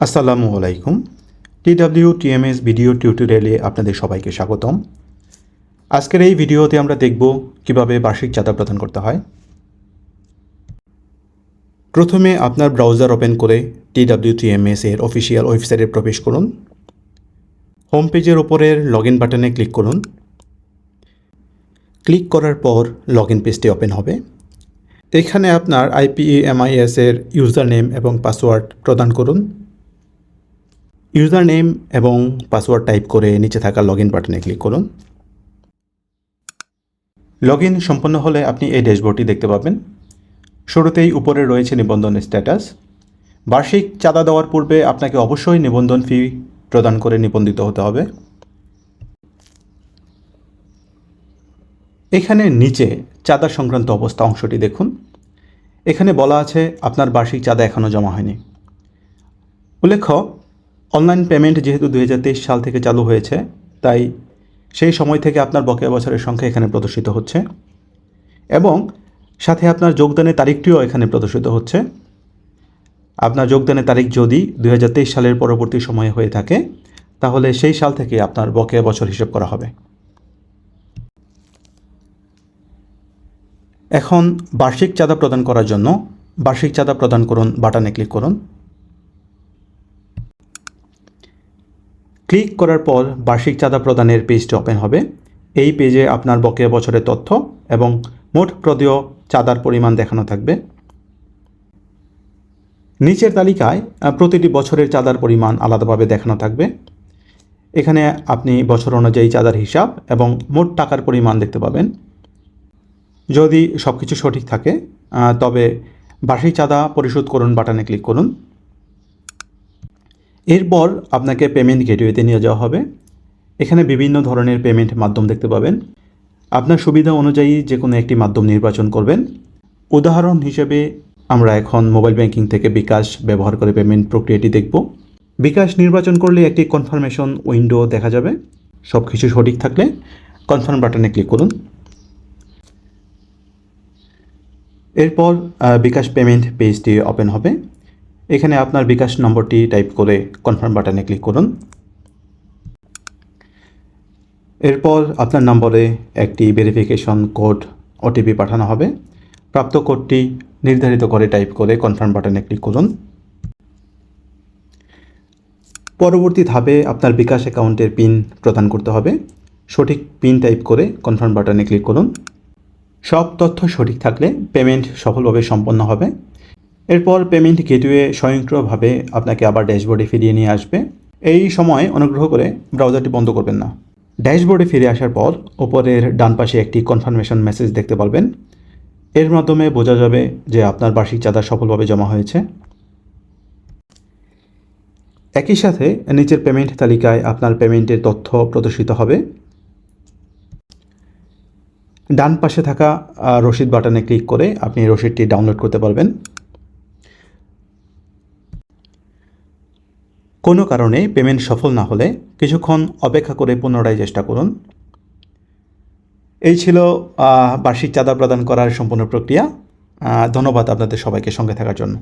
আসসালামু আলাইকুম। TWTMS video টিউটোরিয়ালে আপনাদের সবাইকে স্বাগতম। আজকের এই ভিডিওতে আমরা দেখব কিভাবে বার্ষিক চাঁদা প্রদান করতে হয়। প্রথমে আপনার ব্রাউজার ওপেন করে TWTMS এর অফিসিয়াল ওয়েবসাইটে প্রবেশ করুন। হোম পেজের ওপরের লগইন বাটনে ক্লিক করুন। ক্লিক করার পর লগইন পেজটি ওপেন হবে। এখানে আপনার IPEMIS এর ইউজার নেম এবং পাসওয়ার্ড প্রদান করুন। ইউজার নেম এবং পাসওয়ার্ড টাইপ করে নিচে থাকা লগইন বাটনে ক্লিক করুন। লগইন সম্পন্ন হলে আপনি এই ড্যাশবোর্ডটি দেখতে পাবেন। শুরুতেই উপরে রয়েছে নিবন্ধন স্ট্যাটাস। বার্ষিক চাঁদা দেওয়ার পূর্বে আপনাকে অবশ্যই নিবন্ধন ফি প্রদান করে নিবন্ধিত হতে হবে। এখানে নিচে চাঁদা সংক্রান্ত অবস্থা অংশটি দেখুন। এখানে বলা আছে আপনার বার্ষিক চাঁদা এখনও জমা হয়নি। উল্লেখ্য, অনলাইন পেমেন্ট যেহেতু 2023 সাল থেকে চালু হয়েছে, তাই সেই সময় থেকে আপনার বকেয়া বছরের সংখ্যা এখানে প্রদর্শিত হচ্ছে এবং সাথে আপনার যোগদানের তারিখটিও এখানে প্রদর্শিত হচ্ছে। আপনার যোগদানের তারিখ যদি 2023 সালের পরবর্তী সময়ে হয়ে থাকে, তাহলে সেই সাল থেকে আপনার বকেয়া বছর হিসেব করা হবে। এখন বার্ষিক চাঁদা প্রদান করার জন্য বার্ষিক চাঁদা প্রদান করুন বাটনে ক্লিক করুন। ক্লিক করার পর বার্ষিক চাঁদা প্রদানের পেজটি ওপেন হবে। এই পেজে আপনার বকেয়া বছরের তথ্য এবং মোট প্রদেয় চাঁদার পরিমাণ দেখানো থাকবে। নিচের তালিকায় প্রতিটি বছরের চাঁদার পরিমাণ আলাদাভাবে দেখানো থাকবে। এখানে আপনি বছর অনুযায়ী চাঁদার হিসাব এবং মোট টাকার পরিমাণ দেখতে পাবেন। যদি সব কিছু সঠিক থাকে তবে বার্ষিক চাঁদা পরিশোধ করুন বাটনে ক্লিক করুন। এরপর আপনাকে পেমেন্ট গেটওয়েতে নিয়ে যাওয়া হবে। এখানে বিভিন্ন ধরনের পেমেন্ট মাধ্যম দেখতে পাবেন। আপনার সুবিধা অনুযায়ী যে কোনো একটি মাধ্যম নির্বাচন করবেন। উদাহরণ হিসেবে আমরা এখন মোবাইল ব্যাংকিং থেকে বিকাশ ব্যবহার করে পেমেন্ট প্রক্রিয়াটি দেখব। বিকাশ নির্বাচন করলে একটি কনফার্মেশন উইন্ডো দেখা যাবে। সব কিছু সঠিক থাকলে কনফার্ম বাটনে ক্লিক করুন। এরপর বিকাশ পেমেন্ট পেজটি ওপেন হবে। এখানে আপনার বিকাশ নম্বরটি টাইপ করে কনফার্ম বাটনে ক্লিক করুন। এরপর আপনার নম্বরে একটি ভেরিফিকেশন কোড ওটিপি পাঠানো হবে। প্রাপ্ত কোডটি নির্ধারিত করে টাইপ করে কনফার্ম বাটনে ক্লিক করুন। পরবর্তী ধাপে আপনার বিকাশ অ্যাকাউন্টের পিন প্রদান করতে হবে। সঠিক পিন টাইপ করে কনফার্ম বাটনে ক্লিক করুন। সব তথ্য সঠিক থাকলে পেমেন্ট সফলভাবে সম্পন্ন হবে। এরপর পেমেন্ট গেটওয়ে স্বয়ংক্রিয়ভাবে আপনাকে আবার ড্যাশবোর্ডে ফিরিয়ে নিয়ে আসবে। এই সময় অনুগ্রহ করে ব্রাউজারটি বন্ধ করবেন না। ড্যাশবোর্ডে ফিরে আসার পর ওপরের ডান পাশে একটি কনফার্মেশন মেসেজ দেখতে পারবেন। এর মাধ্যমে বোঝা যাবে যে আপনার বার্ষিক চাঁদা সফলভাবে জমা হয়েছে। একই সাথে নিচের পেমেন্ট তালিকায় আপনার পেমেন্টের তথ্য প্রদর্শিত হবে। ডান পাশে থাকা রসিদ বাটনে ক্লিক করে আপনি রসিদটি ডাউনলোড করতে পারবেন। কোনো কারণে পেমেন্ট সফল না হলে কিছুক্ষণ অপেক্ষা করে পুনরায় চেষ্টা করুন। এই ছিল বার্ষিক চাঁদা প্রদান করার সম্পূর্ণ প্রক্রিয়া। ধন্যবাদ আপনাদের সবাইকে সঙ্গে থাকার জন্য।